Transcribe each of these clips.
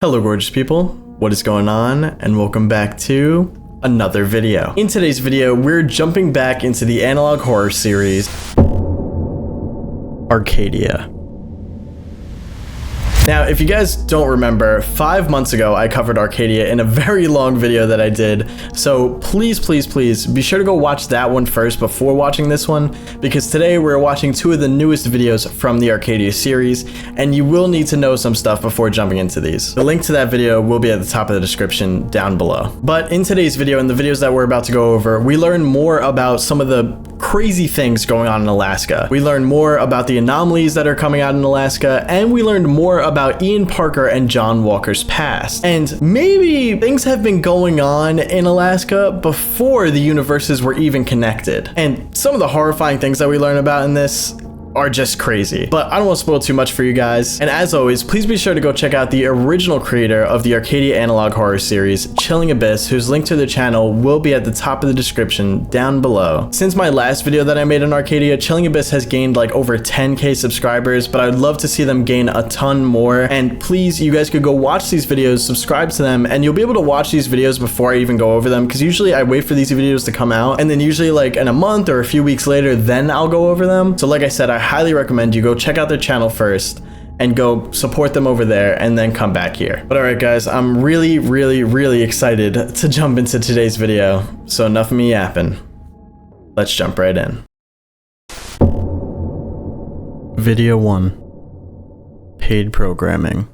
Hello gorgeous people, what is going on, and welcome back to another video. In today's video, we're jumping back into the analog horror series, Arcadia. Now, if you guys don't remember, 5 months ago, I covered Arcadia in a very long video that I did. So please be sure to go watch that one first before watching this one, because today we're watching two of the newest videos from the Arcadia series, and you will need to know some stuff before jumping into these. The link to that video will be at the top of the description down below. But in today's video and the videos that we're about to go over, we learn more about some of the crazy things going on in Alaska. We learn more about the anomalies that are coming out in Alaska, and we learned more about Ian Parker and John Walker's past. And maybe things have been going on in Alaska before the universes were even connected. And some of the horrifying things that we learn about in this are just crazy. But I don't want to spoil too much for you guys. And as always, please be sure to go check out the original creator of the Arcadia analog horror series, Chilling Abyss, whose link to the channel will be at the top of the description down below. Since my last video that I made on Arcadia, Chilling Abyss has gained like over 10k subscribers, but I'd love to see them gain a ton more. And please, you guys could go watch these videos, subscribe to them, and you'll be able to watch these videos before I even go over them, because usually I wait for these videos to come out, and then usually like in a month or a few weeks later, then I'll go over them. So like I said, I highly recommend you go check out their channel first and go support them over there and then come back here. But all right guys, I'm really excited to jump into today's video. So enough of me yapping. Let's jump right in. Video 1. Paid programming.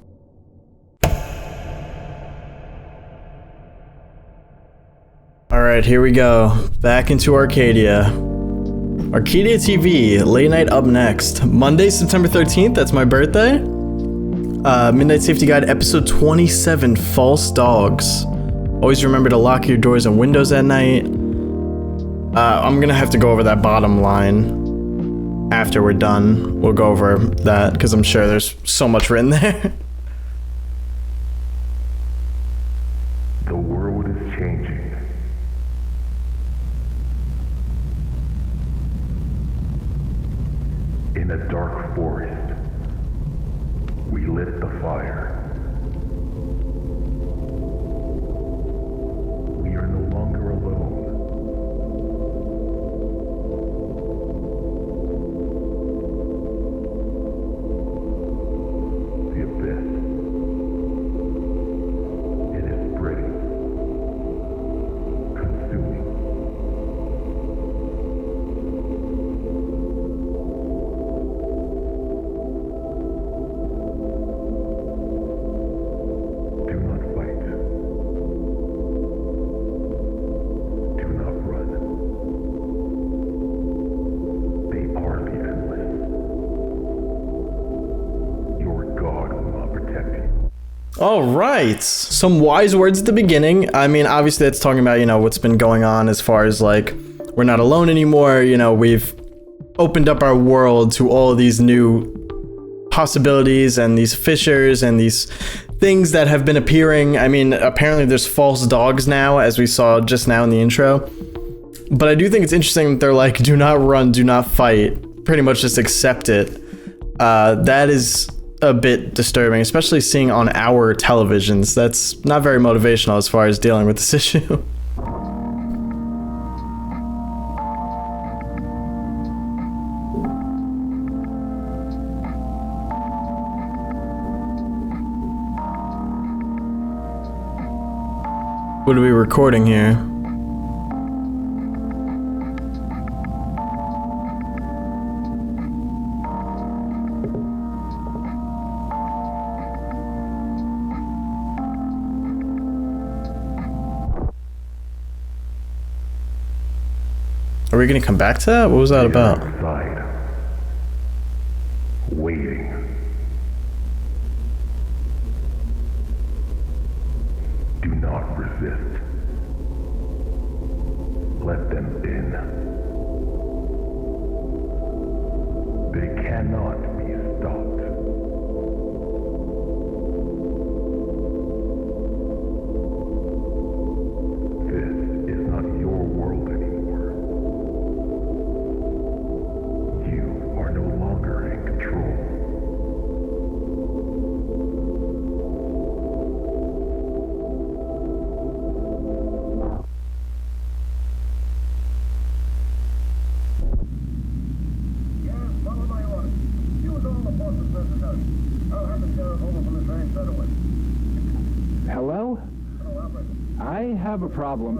All right, here we go. Back into Arcadia. Arcadia TV, late night up next. Monday, September 13th, that's my birthday. Midnight Safety Guide, episode 27, False Dogs. Always remember to lock your doors and windows at night. I'm gonna have to go over that bottom line after we're done. We'll go over that, because I'm sure there's so much written there. The world is changing. In a dark forest, we lit the fire. We are no longer alone. The abyss. It is spreading, consuming. All right, some wise words at the beginning. I mean, obviously that's talking about, you know, what's been going on as far as like, we're not alone anymore. You know, we've opened up our world to all of these new possibilities and these fissures and these things that have been appearing. I mean, apparently there's false dogs now, as we saw just now in the intro. But I do think it's interesting that they're like, do not run, do not fight. Pretty much just accept it. That is a bit disturbing, especially seeing on our televisions. That's not very motivational as far as dealing with this issue. What are we recording here? Are we gonna come back to that? What was that about? Outside, waiting. Do not resist. Let them in. They cannot be stopped. This is not your world anymore. You are no longer in control. Hello? I have a problem.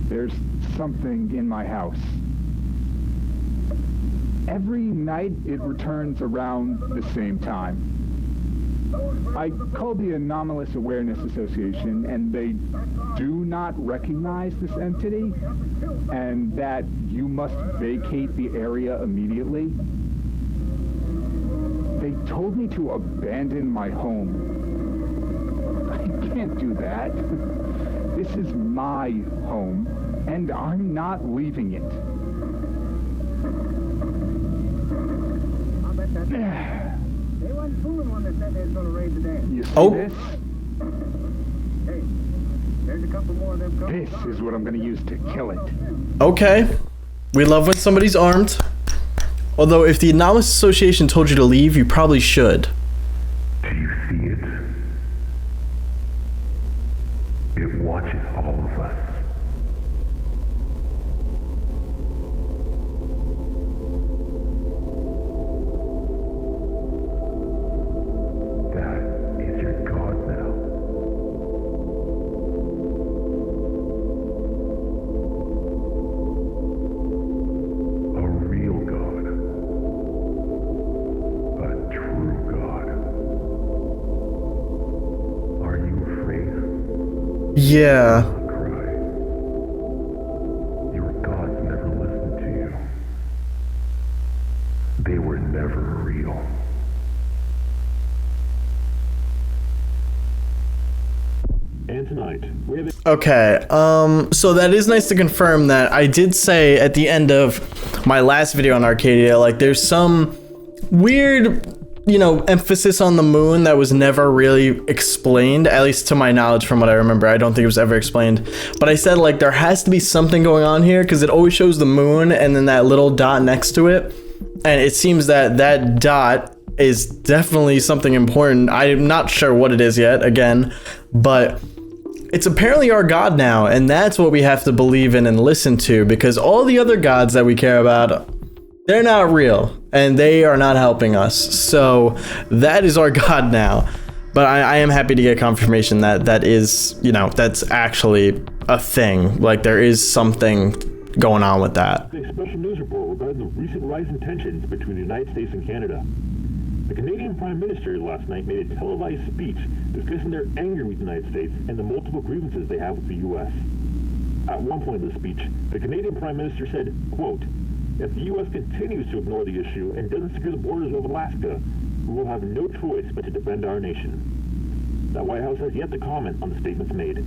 There's something in my house. Every night it returns around the same time. I called the Anomalous Awareness Association, and they do not recognize this entity, and that you must vacate the area immediately. They told me to abandon my home. I can't do that. This is my home, and I'm not leaving it. They weren't fooling when they said they was gonna raid the dam. You see Oh. this? Hey, there's a couple more of them coming. This is what I'm gonna use to kill it. Okay. We love when somebody's armed. Although, if the Anomalous Association told you to leave, you probably should. Do you see it? It watches all of us. That is your God now. A real God. A true God. Are you afraid? Yeah. Don't cry. Your gods never listened to you. They were never real. And tonight, we have Okay, so that is nice to confirm that I did say at the end of my last video on Arcadia, like, there's some weird, emphasis on the moon that was never really explained, at least to my knowledge from what I remember. I don't think it was ever explained, but I said, like, there has to be something going on here, because it always shows the moon and then that little dot next to it, and it seems that that dot is definitely something important. I'm not sure what it is yet, again, but it's apparently our God now, and that's what we have to believe in and listen to, because all the other gods that we care about, they're not real, and they are not helping us. So that is our God now. But I am happy to get confirmation that that is, that's actually a thing. Like, there is something going on with that. a special news report regarding the recent rise in tensions between the United States and Canada. The Canadian Prime Minister last night made a televised speech discussing their anger with the United States and the multiple grievances they have with the U.S. At one point in the speech, the Canadian Prime Minister said, quote, "If the U.S. continues to ignore the issue and doesn't secure the borders of Alaska, we will have no choice but to defend our nation." The White House has yet to comment on the statements made.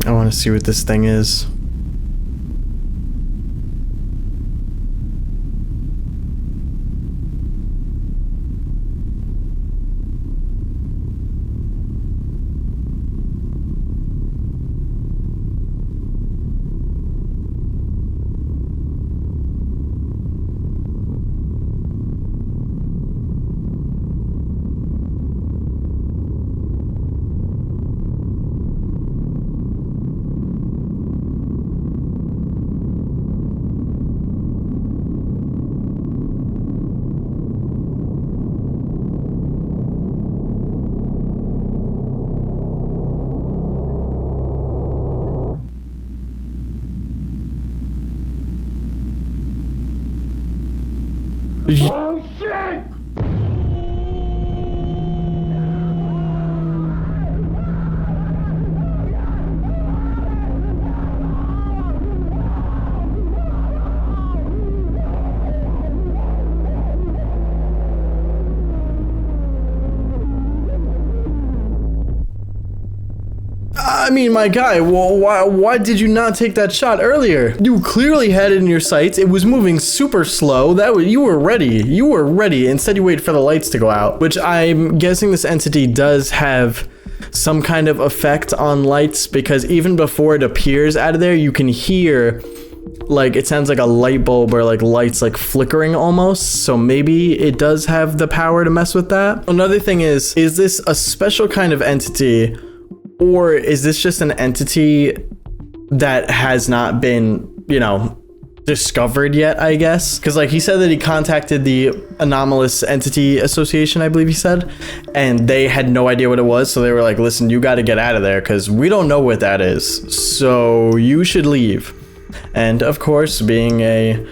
I want to see what this thing is. I mean, my guy, well, why did you not take that shot earlier? You clearly had it in your sights. It was moving super slow. You were ready. You were ready. Instead, you waited for the lights to go out, which I'm guessing this entity does have some kind of effect on lights, because even before it appears out of there, you can hear, like, it sounds like a light bulb or like lights like flickering almost. So maybe it does have the power to mess with that. Another thing is this a special kind of entity, or is this just an entity that has not been, you know, discovered yet, I guess? Because like he said that he contacted the Anomalous Entity Association, I believe he said, and they had no idea what it was. So they were like, listen, you got to get out of there because we don't know what that is. So you should leave. And of course, being a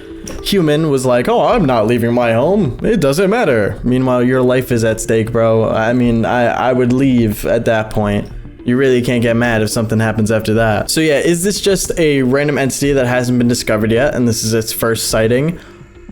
human, was like, oh, I'm not leaving my home. It doesn't matter. Meanwhile, your life is at stake, bro. I mean, I would leave at that point. You really can't get mad if something happens after that. So yeah, is this just a random entity that hasn't been discovered yet and this is its first sighting?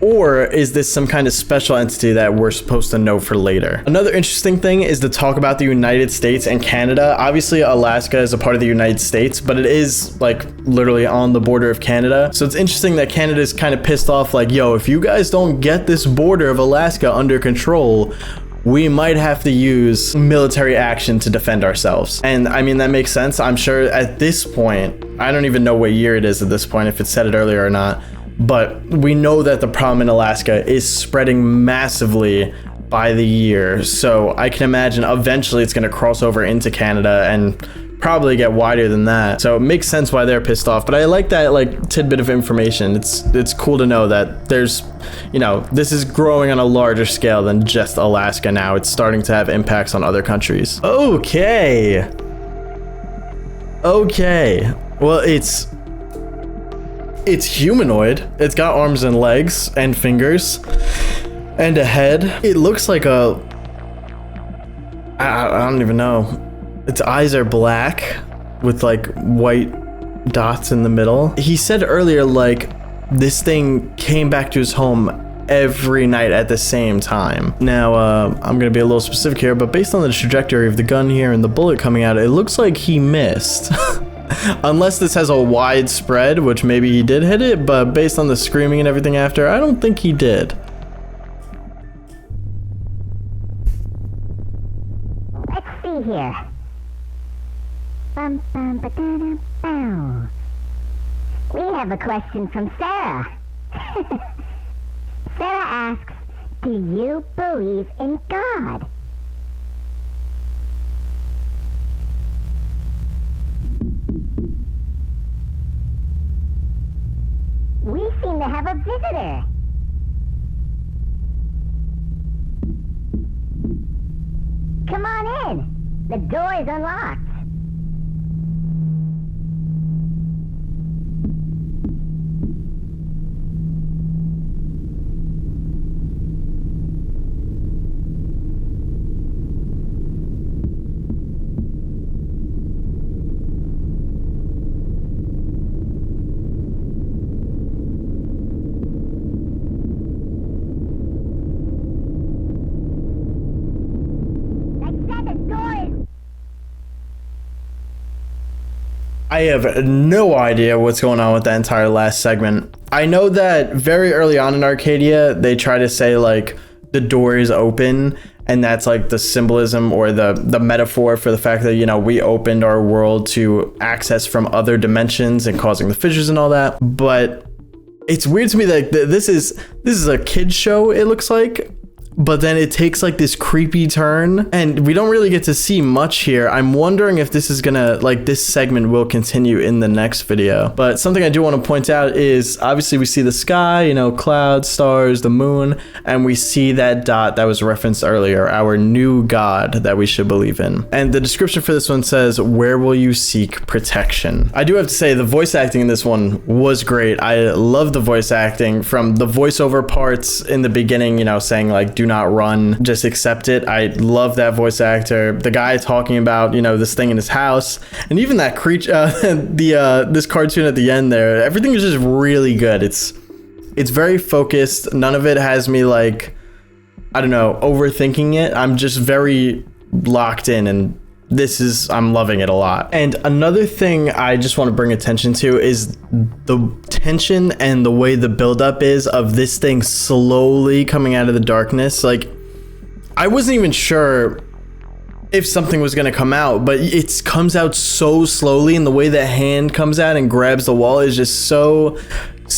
Or is this some kind of special entity that we're supposed to know for later? Another interesting thing is to talk about the United States and Canada. Obviously, Alaska is a part of the United States, but it is like literally on the border of Canada. So it's interesting that Canada is kind of pissed off, like, yo, if you guys don't get this border of Alaska under control, we might have to use military action to defend ourselves. And I mean, that makes sense. I'm sure at this point, I don't even know what year it is at this point, if it said it earlier or not, but we know that the problem in Alaska is spreading massively by the year. So I can imagine eventually it's going to cross over into Canada and probably get wider than that. So it makes sense why they're pissed off. But I like that like tidbit of information. It's cool to know that there's, you know, this is growing on a larger scale than just Alaska now. It's starting to have impacts on other countries. Okay. Well, it's humanoid. It's got arms and legs and fingers and a head. It looks like I don't even know. Its eyes are black with like white dots in the middle. He said earlier, like, this thing came back to his home every night at the same time. Now, I'm gonna be a little specific here, but based on the trajectory of the gun here and the bullet coming out, it looks like he missed. Unless this has a wide spread, which maybe he did hit it, but based on the screaming and everything after, I don't think he did. Let's see here. Bum, bum, ba-da-da, bow. We have a question from Sarah. Sarah asks, do you believe in God? We seem to have a visitor. Come on in. The door is unlocked. I have no idea what's going on with that entire last segment. I know that very early on in Arcadia, they try to say like the door is open, and that's like the symbolism or the metaphor for the fact that, you know, we opened our world to access from other dimensions and causing the fissures and all that. But it's weird to me that this is a kid's show, it looks like. But then it takes like this creepy turn and we don't really get to see much here. I'm wondering if this is gonna, like, this segment will continue in the next video. But something I do want to point out is obviously we see the sky, you know, clouds, stars, the moon, and we see that dot that was referenced earlier, our new god that we should believe in. And the description for this one says, where will you seek protection? I do have to say the voice acting in this one was great. I love the voice acting, from the voiceover parts in the beginning, you know, saying like, do not run, just accept it. I love that voice actor. The guy talking about, you know, this thing in his house, and even that creature, this cartoon at the end there, everything is just really good. It's very focused. None of it has me like, I don't know, overthinking it. I'm just very locked in and I'm loving it a lot. And another thing I just want to bring attention to is the tension and the way the buildup is of this thing slowly coming out of the darkness. Like, I wasn't even sure if something was going to come out, but it comes out so slowly, and the way the hand comes out and grabs the wall is just so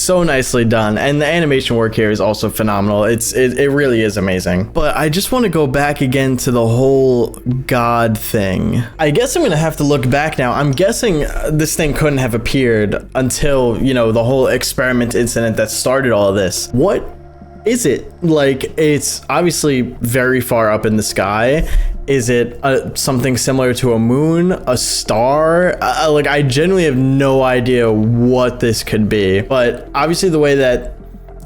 nicely done. And the animation work here is also phenomenal. It really is amazing. But I just want to go back again to the whole God thing. I guess I'm gonna have to look back now. I'm guessing this thing couldn't have appeared until, you know, the whole experiment incident that started all of this. What is it? Like, it's obviously very far up in the sky. Is it something similar to a moon, a star? Like, I genuinely have no idea what this could be. But obviously the way that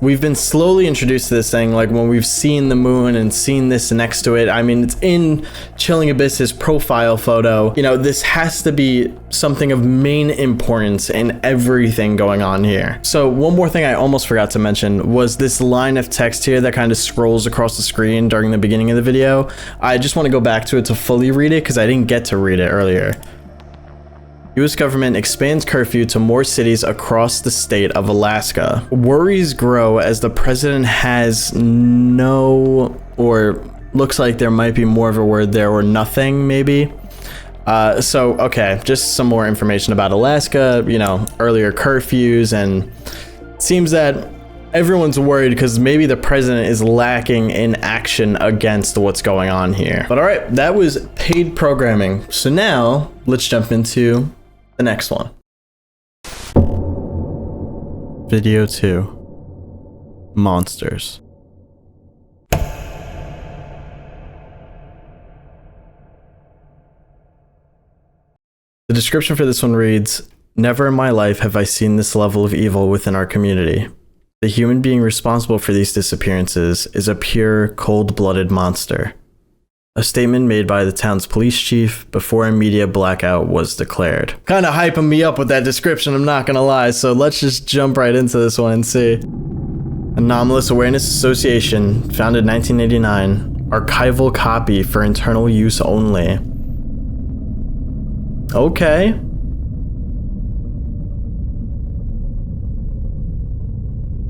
we've been slowly introduced to this thing, like when we've seen the moon and seen this next to it, I mean, it's in Chilling Abyss's profile photo. You know, this has to be something of main importance in everything going on here. So one more thing I almost forgot to mention was this line of text here that kind of scrolls across the screen during the beginning of the video. I just want to go back to it to fully read it because I didn't get to read it earlier. U.S. government expands curfew to more cities across the state of Alaska. Worries grow as the president has no, or looks like there might be more of a word there, or nothing maybe. So, okay, just some more information about Alaska, you know, earlier curfews, and it seems that everyone's worried because maybe the president is lacking in action against what's going on here. But all right, that was paid programming. So now let's jump into the next one. Video 2. Monsters. The description for this one reads, "Never in my life have I seen this level of evil within our community. The human being responsible for these disappearances is a pure, cold-blooded monster." A statement made by the town's police chief before a media blackout was declared. Kind of hyping me up with that description, I'm not gonna lie, so let's just jump right into this one and see. Anomalous Awareness Association, founded 1989, archival copy for internal use only. Okay.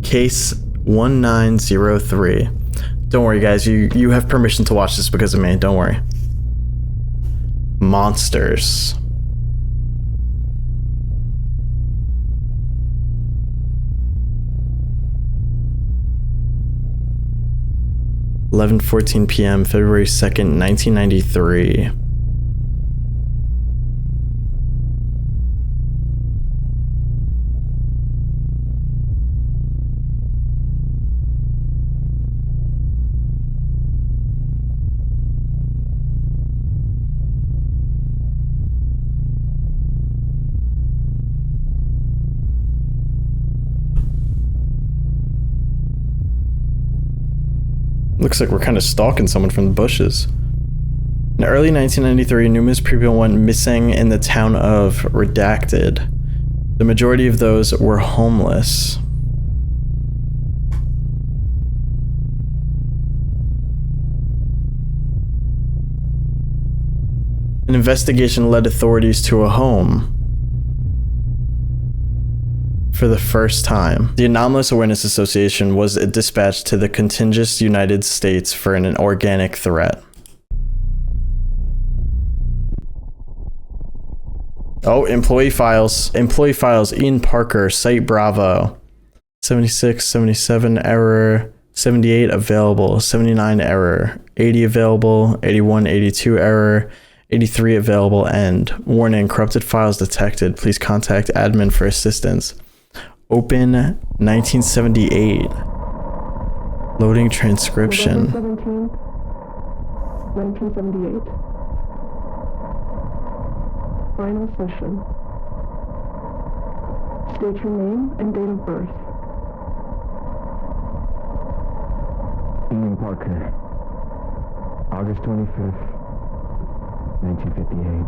Case 1903. Don't worry, guys. You have permission to watch this because of me. Don't worry. Monsters. (11:14 p.m. February 2nd, 1993). Looks like we're kind of stalking someone from the bushes. In early 1993, numerous people went missing in the town of Redacted. The majority of those were homeless. An investigation led authorities to a home. For the first time, the Anomalous Awareness Association was dispatched to the contiguous United States for an organic threat. Oh, employee files. Employee files, Ian Parker, Site Bravo. 76, 77, error. 78, available. 79, error. 80, available. 81, 82, error. 83, available, end. Warning, corrupted files detected. Please contact admin for assistance. Open 1978. Loading transcription. 1978. Final session. State your name and date of birth. Ian Parker. August 25th, 1958.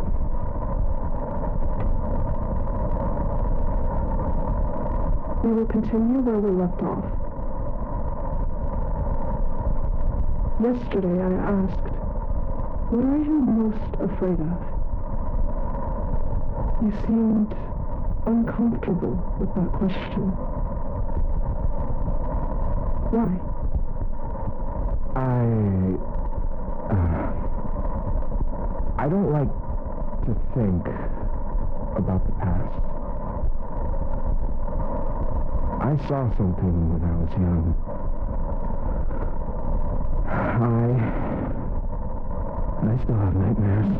We will continue where we left off. Yesterday I asked, what are you most afraid of? You seemed uncomfortable with that question. Why? I don't like to think about the past. I saw something when I was young. I still have nightmares.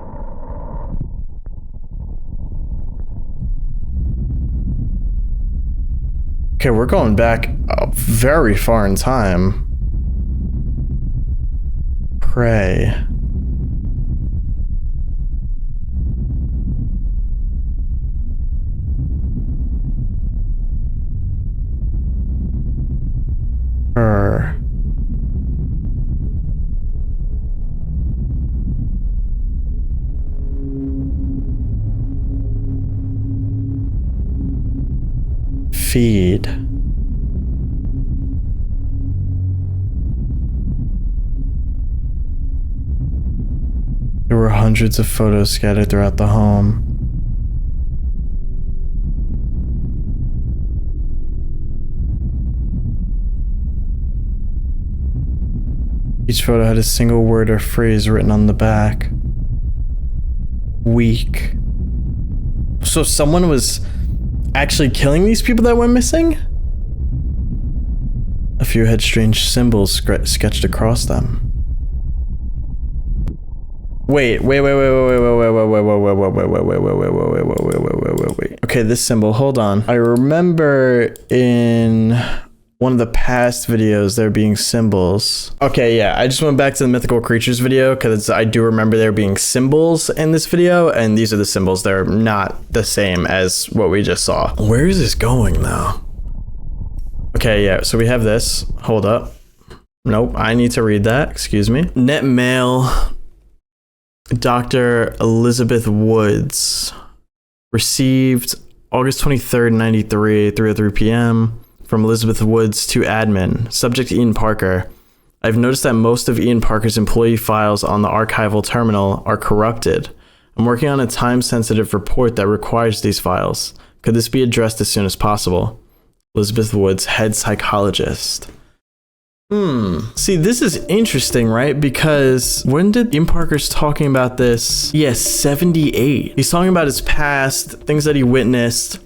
Okay, we're going back very far in time. Pray. Her. Feed. There were hundreds of photos scattered throughout the home. Each photo had a single word or phrase written on the back. Weak. So someone was actually killing these people that went missing? A few had strange symbols sketched across them. Wait. Okay, this symbol, hold on. I remember in one of the past videos there being symbols. Okay, yeah, I just went back to the mythical creatures video because I do remember there being symbols in this video, and these are the symbols. They're not the same as what we just saw. Where is this going though? Okay, yeah, so we have this. Hold up. Nope, I need to read that. Excuse me. Net mail. Dr. Elizabeth Woods. Received August 23rd, 93, 3:03 p.m. from Elizabeth Woods to admin. Subject Ian Parker. I've noticed that most of Ian Parker's employee files on the archival terminal are corrupted. I'm working on a time-sensitive report that requires these files. Could this be addressed as soon as possible? Elizabeth Woods, head psychologist. See, this is interesting, right? Because when did Ian Parker's talking about this? Yes, 78. He's talking about his past, things that he witnessed,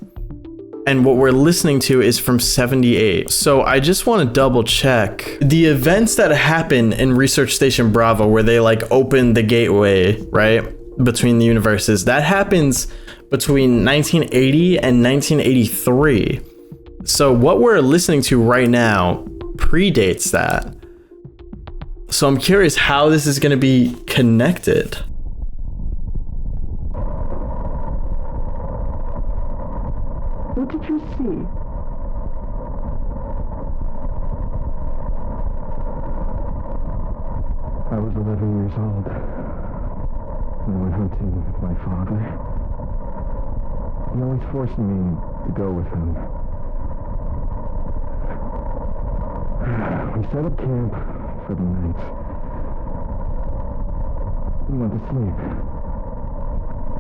and what we're listening to is from 78. So I just want to double check. The events that happen in Research Station Bravo, where they like open the gateway, right, between the universes, that happens between 1980 and 1983. So what we're listening to right now predates that. So I'm curious how this is going to be connected. What did you see? I was 11 years old. I went hunting with my father. He always forced me to go with him. We set up camp for the night. We went to sleep.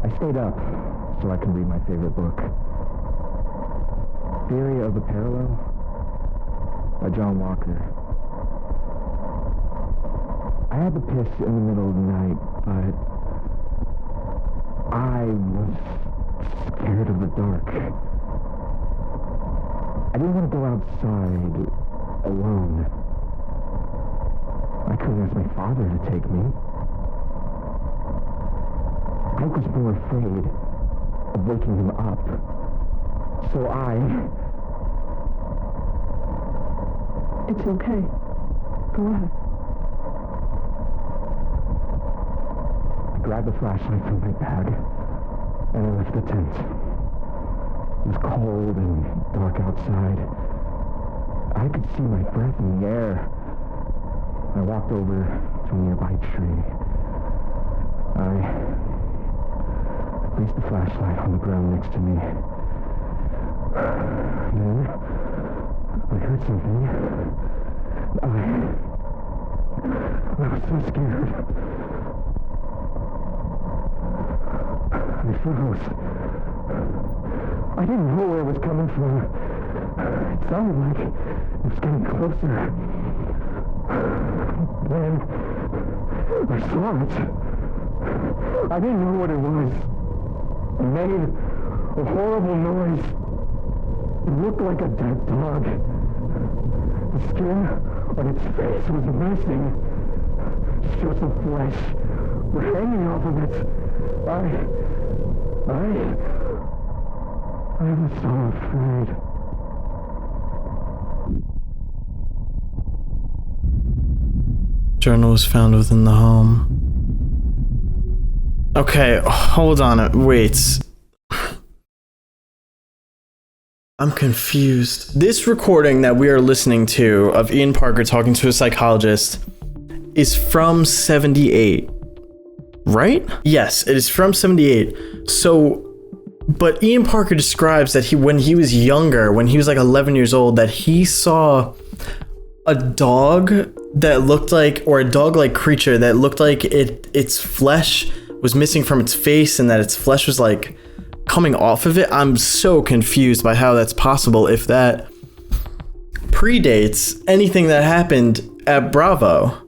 I stayed up so I could read my favorite book. Theory of the Parallel by John Walker. I had to piss in the middle of the night, but I was scared of the dark. I didn't want to go outside alone. I couldn't ask my father to take me. I was more afraid of waking him up. So It's okay. Go ahead. I grabbed the flashlight from my bag and I left the tent. It was cold and dark outside. I could see my breath in the air. I walked over to a nearby tree. I placed the flashlight on the ground next to me. Then I heard something. I was so scared. I froze. I didn't know where it was coming from. It sounded like it was getting closer. Then I saw it. I didn't know what it was. It made a horrible noise. It looked like a dead dog. The skin on its face was missing. Strips of flesh were hanging off of it. I was so afraid. Journal was found within the home. Okay, hold on. Wait. I'm confused. This recording that we are listening to of Ian Parker talking to a psychologist is from 78, right? Yes, it is from 78. So, but Ian Parker describes that when he was younger, when he was like 11 years old, that he saw a dog that looked like, or a dog-like creature that looked like its flesh was missing from its face, and that its flesh was like coming off of it. I'm so confused by how that's possible if that predates anything that happened at Bravo.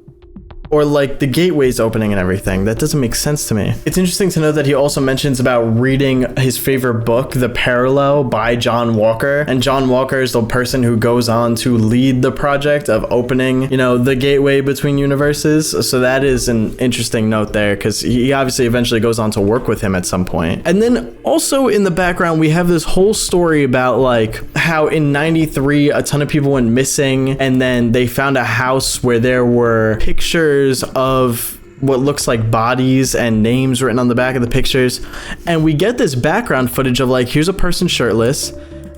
Or like the gateways opening and everything. That doesn't make sense to me. It's interesting to know that he also mentions about reading his favorite book, The Parallel by John Walker. And John Walker is the person who goes on to lead the project of opening, the gateway between universes. So that is an interesting note there, because he obviously eventually goes on to work with him at some point. And then also in the background, we have this whole story about like how in 93, a ton of people went missing, and then they found a house where there were pictures of what looks like bodies and names written on the back of the pictures. And we get this background footage of like, here's a person shirtless,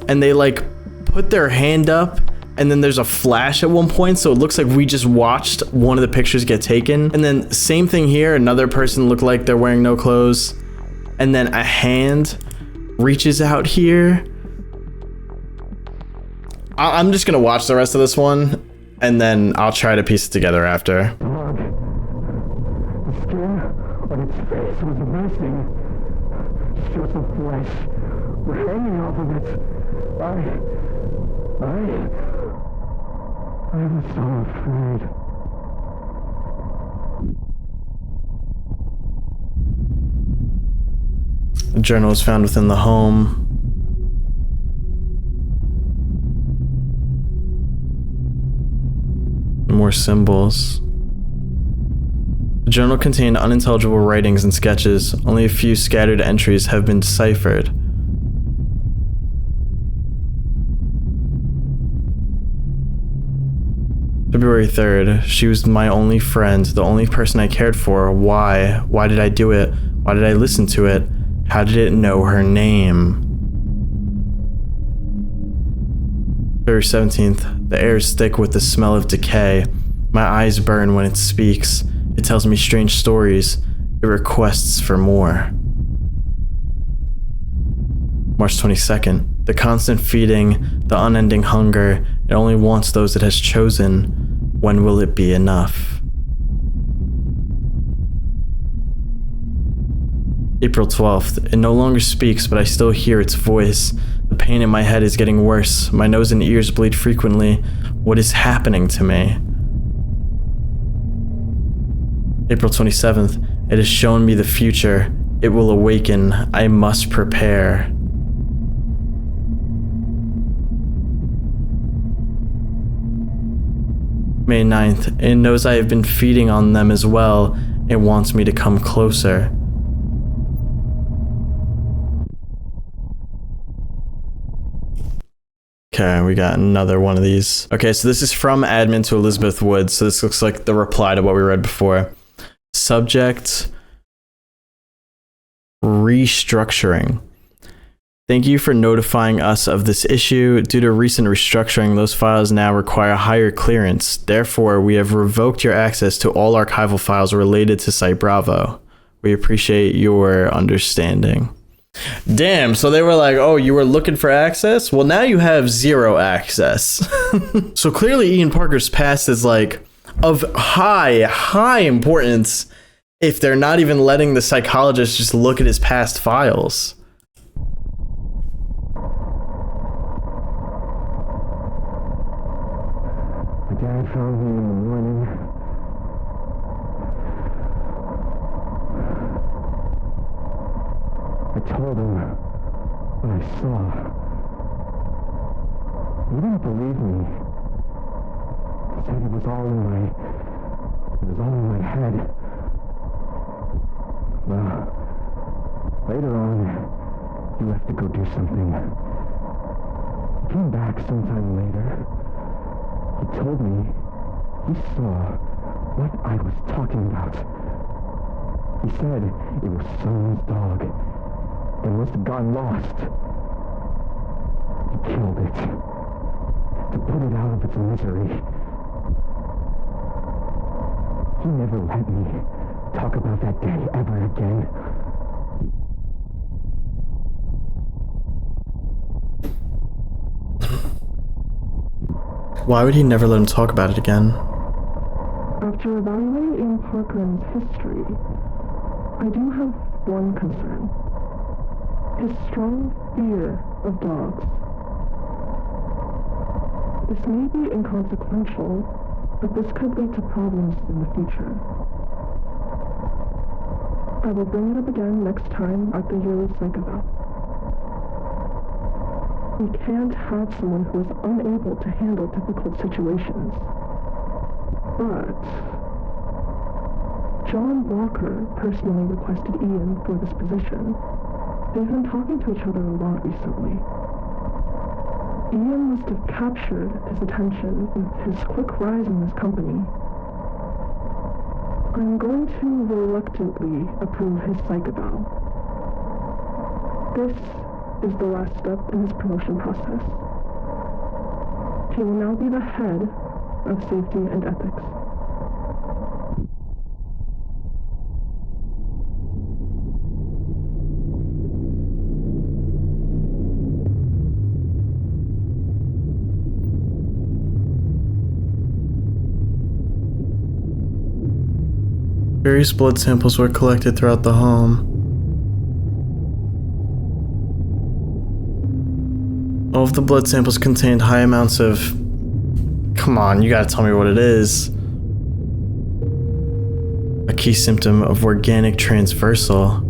and they like put their hand up, and then there's a flash at one point, so it looks like we just watched one of the pictures get taken. And then same thing here, another person looked like they're wearing no clothes, and then a hand reaches out here. I'm just gonna watch the rest of this one, and then I'll try to piece it together after. The skin on its face was missing. Strips of flesh were hanging off of it. I was so afraid. The journal was found within the home. More symbols. The journal contained unintelligible writings and sketches. Only a few scattered entries have been deciphered. February 3rd. She was my only friend, the only person I cared for. Why? Why did I do it? Why did I listen to it? How did it know her name? February 17th. The air is thick with the smell of decay. My eyes burn when it speaks. It tells me strange stories. It requests for more. March 22nd. The constant feeding, the unending hunger. It only wants those it has chosen. When will it be enough? April 12th. It no longer speaks, but I still hear its voice. The pain in my head is getting worse. My nose and ears bleed frequently. What is happening to me? April 27th. It has shown me the future. It will awaken. I must prepare. May 9th. It knows I have been feeding on them as well. It wants me to come closer. Okay, we got another one of these. Okay, so this is from admin to Elizabeth Woods. So this looks like the reply to what we read before. Subject: restructuring. Thank you for notifying us of this issue. Due to recent restructuring, those files now require higher clearance. Therefore, we have revoked your access to all archival files related to Site Bravo. We appreciate your understanding. Damn, so they were like, oh, you were looking for access? Well, now you have zero access. So clearly Ian Parker's past is like of high importance if they're not even letting the psychologist just look at his past files. dad found me in the morning. I told him what I saw. He didn't believe me. He said it was all in my head. Well, later on, he left to go do something. He came back sometime later. He told me he saw what I was talking about. He said it was someone's dog. It must have gotten lost. He killed it to put it out of its misery. He never let me talk about that day ever again. Why would he never let him talk about it again? After evaluating Parkland's history, I do have one concern. His strong fear of dogs. This may be inconsequential, but this could lead to problems in the future. I will bring it up again next time at the yearly psych eval. We can't have someone who is unable to handle difficult situations. But John Walker personally requested Ian for this position. They've been talking to each other a lot recently. Ian must have captured his attention with his quick rise in this company. I'm going to reluctantly approve his psych eval. This is the last step in his promotion process. He will now be the head of safety and ethics. Various blood samples were collected throughout the home. All of the blood samples contained high amounts of... Come on, you gotta tell me what it is. A key symptom of organic traversal.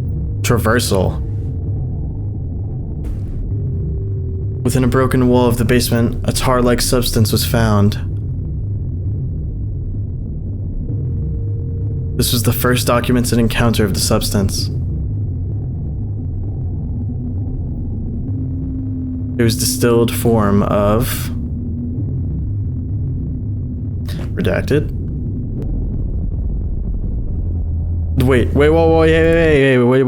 Within a broken wall of the basement, a tar-like substance was found. This was the first documented encounter of the substance. It was distilled form of... Redacted. Wait, what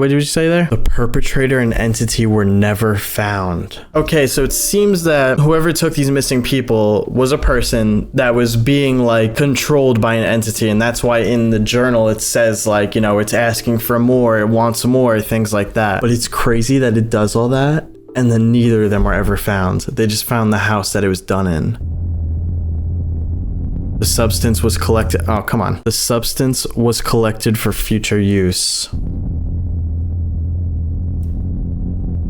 did you say there? The perpetrator and entity were never found. Okay, so it seems that whoever took these missing people was a person that was being like controlled by an entity, and that's why in the journal it says like, you know, it's asking for more, it wants more, things like that. But it's crazy that it does all that, and then neither of them were ever found. They just found the house that it was done in. The substance was collected. Oh, come on. The substance was collected for future use.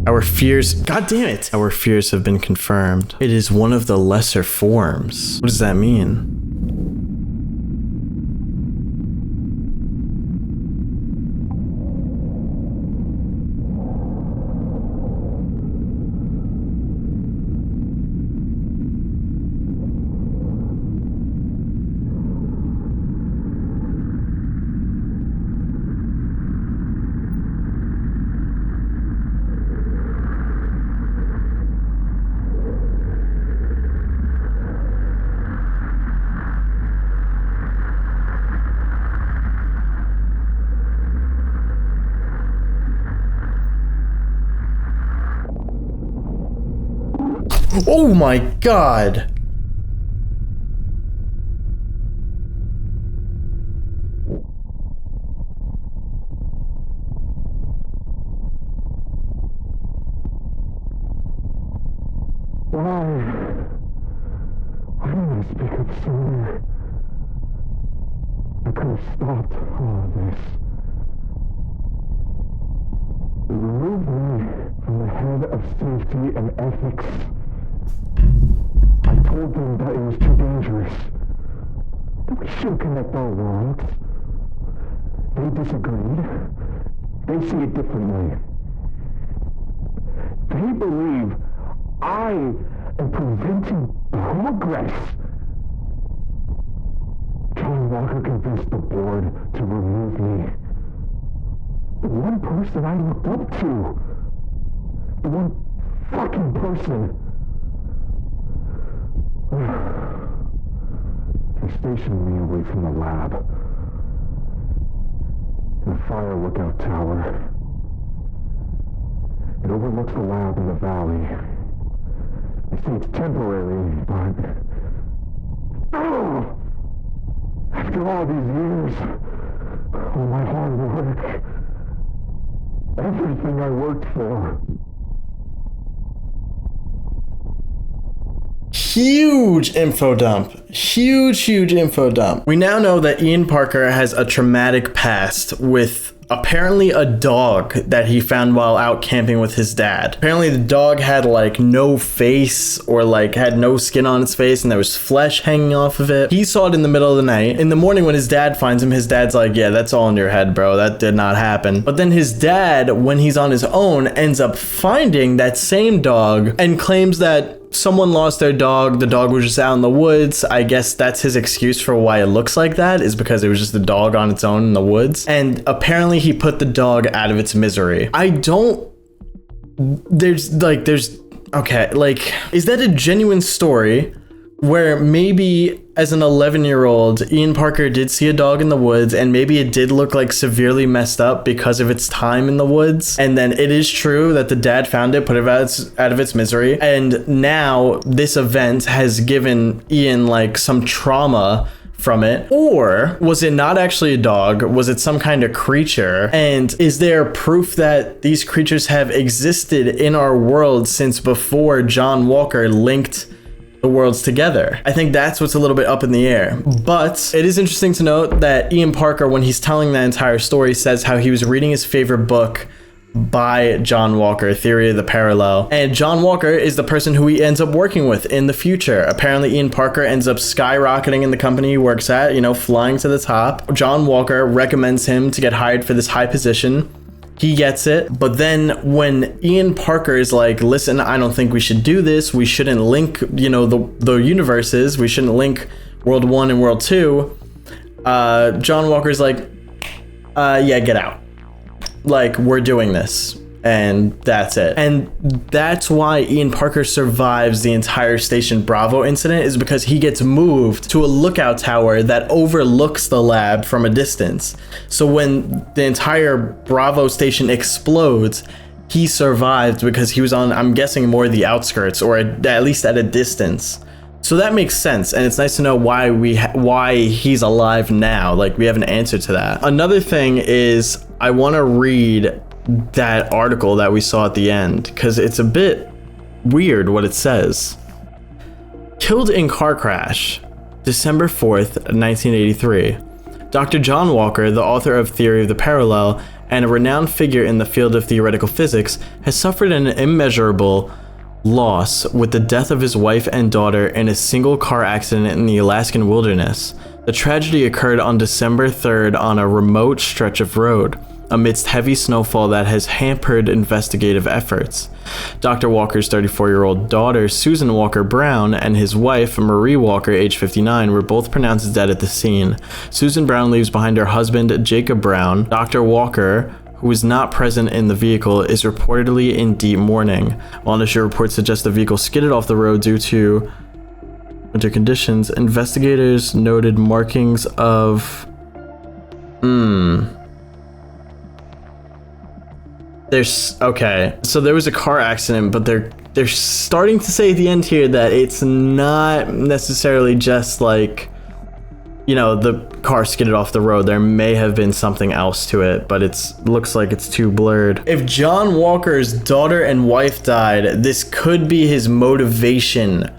Our fears. God damn it. Our fears have been confirmed. It is one of the lesser forms. What does that mean? Oh my god! Why didn't I speak up sooner? I could have stopped all of this. It removed me from the head of safety and ethics. I told them that it was too dangerous. We should connect our worlds. They disagreed. They see it differently. They believe I am preventing progress. John Walker convinced the board to remove me. The one person I looked up to. The one fucking person. They stationed me away from the lab. In a fire lookout tower. It overlooks the lab in the valley. They say it's temporary, but... Oh! After all these years, all my hard work, everything I worked for... Huge info dump. Huge info dump. We now know that Ian Parker has a traumatic past with apparently a dog that he found while out camping with his dad. Apparently the dog had like no face or like had no skin on its face and there was flesh hanging off of it. He saw it in the middle of the night. In the morning when his dad finds him, his dad's like, yeah, that's all in your head, bro. That did not happen. But then his dad, when he's on his own, ends up finding that same dog and claims that someone lost their dog. The dog was just out in the woods. I guess that's his excuse for why it looks like that, is because it was just a dog on its own in the woods. And apparently he put the dog out of its misery. Okay, like, is that a genuine story where maybe as an 11-year-old, Ian Parker did see a dog in the woods and maybe it did look like severely messed up because of its time in the woods? And then it is true that the dad found it, put it out of its misery, and now this event has given Ian like some trauma from it? Or was it not actually a dog? Was it some kind of creature? And is there proof that these creatures have existed in our world since before John Walker linked the worlds together? I think that's what's a little bit up in the air. But it is interesting to note that Ian Parker, when he's telling that entire story, says how he was reading his favorite book by John Walker, Theory of the Parallel, and John Walker is the person who he ends up working with in the future. Apparently Ian Parker ends up skyrocketing in the company he works at, flying to the top. John Walker recommends him to get hired for this high position. He gets it, but then when Ian Parker is like, listen, I don't think we should do this, we shouldn't link, the universes, we shouldn't link World 1 and World 2, John Walker's like, yeah, get out. Like, we're doing this, and that's it. And that's why Ian Parker survives the entire Station Bravo incident, is because he gets moved to a lookout tower that overlooks the lab from a distance. So when the entire Bravo station explodes, he survived because he was on, I'm guessing, more the outskirts, or at least at a distance. So that makes sense, and it's nice to know why he's alive now. Like, we have an answer to that. Another thing is, I want to read that article that we saw at the end, because it's a bit weird what it says. Killed in car crash, December 4th, 1983. Dr. John Walker, the author of Theory of the Parallel and a renowned figure in the field of theoretical physics, has suffered an immeasurable loss with the death of his wife and daughter in a single car accident in the Alaskan wilderness. The tragedy occurred on December 3rd on a remote stretch of road, amidst heavy snowfall that has hampered investigative efforts. Dr. Walker's 34-year-old daughter, Susan Walker Brown, and his wife, Marie Walker, age 59, were both pronounced dead at the scene. Susan Brown leaves behind her husband, Jacob Brown. Dr. Walker, who is not present in the vehicle, is reportedly in deep mourning. While initial reports suggest the vehicle skidded off the road due to winter conditions, investigators noted markings of... Okay, so there was a car accident, but they're starting to say at the end here that it's not necessarily just like, the car skidded off the road. There may have been something else to it, but looks like it's too blurred. If John Walker's daughter and wife died, this could be his motivation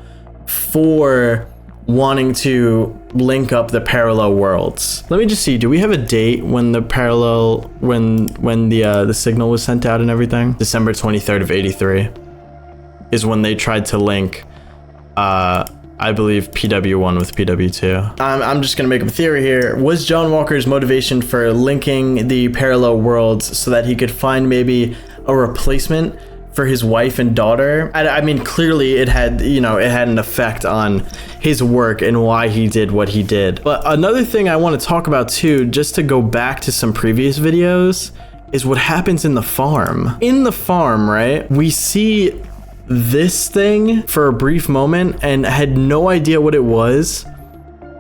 for wanting to link up the parallel worlds. Let me just see, do we have a date when the the signal was sent out and everything? December 23rd of 83 is when they tried to link I believe PW1 with PW2. I'm just gonna make up a theory here. Was John Walker's motivation for linking the parallel worlds so that he could find maybe a replacement for his wife and daughter? I mean, clearly it had, you know, it had an effect on his work and why he did what he did. But another thing I want to talk about too, just to go back to some previous videos, is what happens in the farm. In the farm, right, we see this thing for a brief moment and had no idea what it was.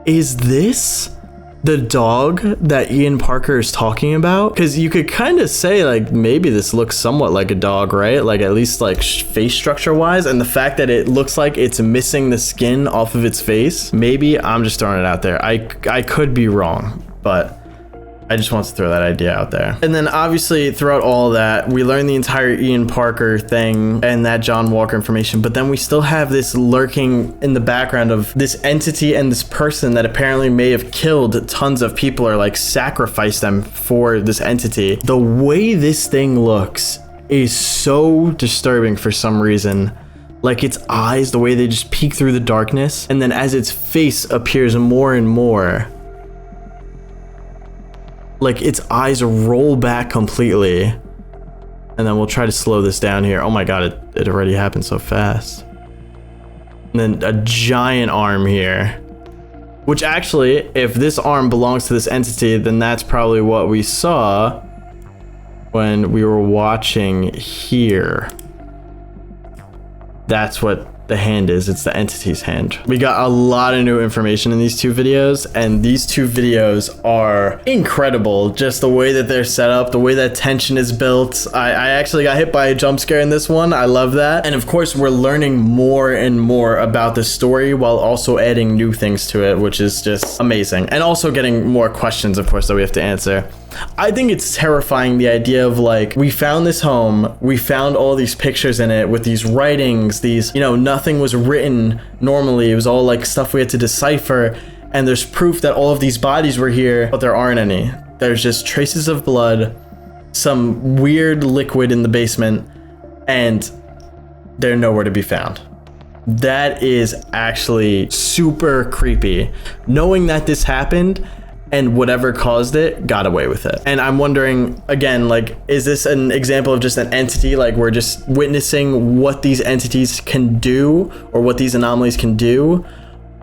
Is this the dog that Ian Parker is talking about? Because you could kind of say like maybe this looks somewhat like a dog, right? Like at least like face structure wise, and the fact that it looks like it's missing the skin off of its face. Maybe I'm just throwing it out there. I could be wrong, but I just want to throw that idea out there. And then obviously throughout all of that, we learn the entire Ian Parker thing and that John Walker information, but then we still have this lurking in the background of this entity and this person that apparently may have killed tons of people or like sacrificed them for this entity. The way this thing looks is so disturbing for some reason. Like its eyes, the way they just peek through the darkness, and then as its face appears more and more, like its eyes roll back completely. And then we'll try to slow this down here. Oh my god, it already happened so fast. And then a giant arm here, which actually, if this arm belongs to this entity, then that's probably what we saw when we were watching here. That's what the hand is. It's the entity's hand. We got a lot of new information in these two videos, and these two videos are incredible. Just the way that they're set up, the way that tension is built. I actually got hit by a jump scare in this one. I love that. And of course, we're learning more and more about the story while also adding new things to it, which is just amazing. And also getting more questions, of course, that we have to answer. I think it's terrifying, the idea of like, we found this home, we found all these pictures in it with these writings, these, you know, nothing was written normally. It was all like stuff we had to decipher. And there's proof that all of these bodies were here, but there aren't any. There's just traces of blood, some weird liquid in the basement, and they're nowhere to be found. That is actually super creepy. Knowing that this happened and whatever caused it got away with it. And I'm wondering, again, like, is this an example of just an entity? Like, we're just witnessing what these entities can do or what these anomalies can do?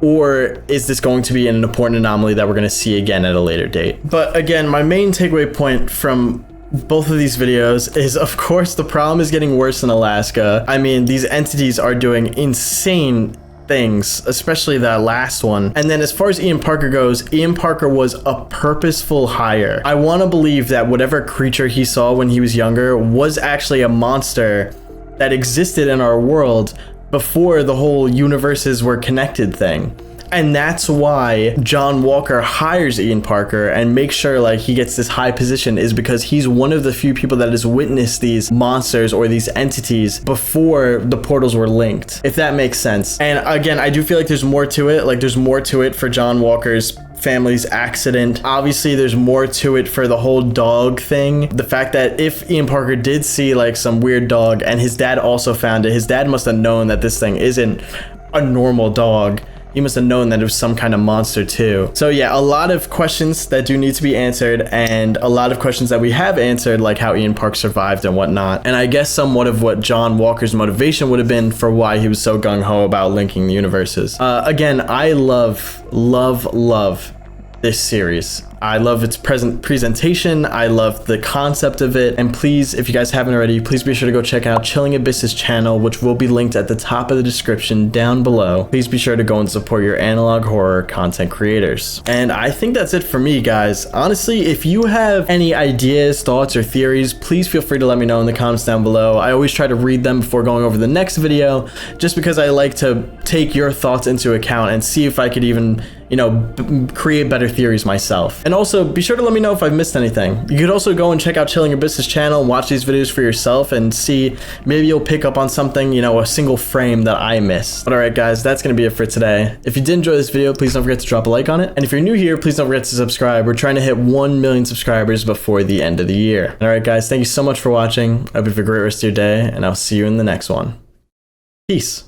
Or is this going to be an important anomaly that we're going to see again at a later date? But again, my main takeaway point from both of these videos is, of course, the problem is getting worse in Alaska. I mean, these entities are doing insane things, especially that last one. And then as far as Ian Parker goes, Ian Parker was a purposeful hire. I want to believe that whatever creature he saw when he was younger was actually a monster that existed in our world before the whole universes were connected thing. And that's why John Walker hires Ian Parker and makes sure like he gets this high position, is because he's one of the few people that has witnessed these monsters or these entities before the portals were linked, if that makes sense. And again, I do feel like there's more to it. Like there's more to it for John Walker's family's accident. Obviously, there's more to it for the whole dog thing. The fact that if Ian Parker did see like some weird dog and his dad also found it, his dad must have known that this thing isn't a normal dog. He must have known that it was some kind of monster too. So yeah, a lot of questions that do need to be answered, and a lot of questions that we have answered, like how Ian Park survived and whatnot. And I guess somewhat of what John Walker's motivation would have been for why he was so gung-ho about linking the universes. Again, I love this series. I love its presentation. I love the concept of it. And please, if you guys haven't already, please be sure to go check out Chilling Abyss's channel, which will be linked at the top of the description down below. Please be sure to go and support your analog horror content creators. And I think that's it for me, guys. Honestly, if you have any ideas, thoughts, or theories, please feel free to let me know in the comments down below. I always try to read them before going over the next video, just because I like to take your thoughts into account and see if I could even, you know, create better theories myself. And also, be sure to let me know if I've missed anything. You could also go and check out Chilling Abyss's channel and watch these videos for yourself and see, maybe you'll pick up on something, you know, a single frame that I missed. But alright guys, that's gonna be it for today. If you did enjoy this video, please don't forget to drop a like on it. And if you're new here, please don't forget to subscribe. We're trying to hit 1 million subscribers before the end of the year. Alright guys, thank you so much for watching. I hope you have a great rest of your day, and I'll see you in the next one. Peace.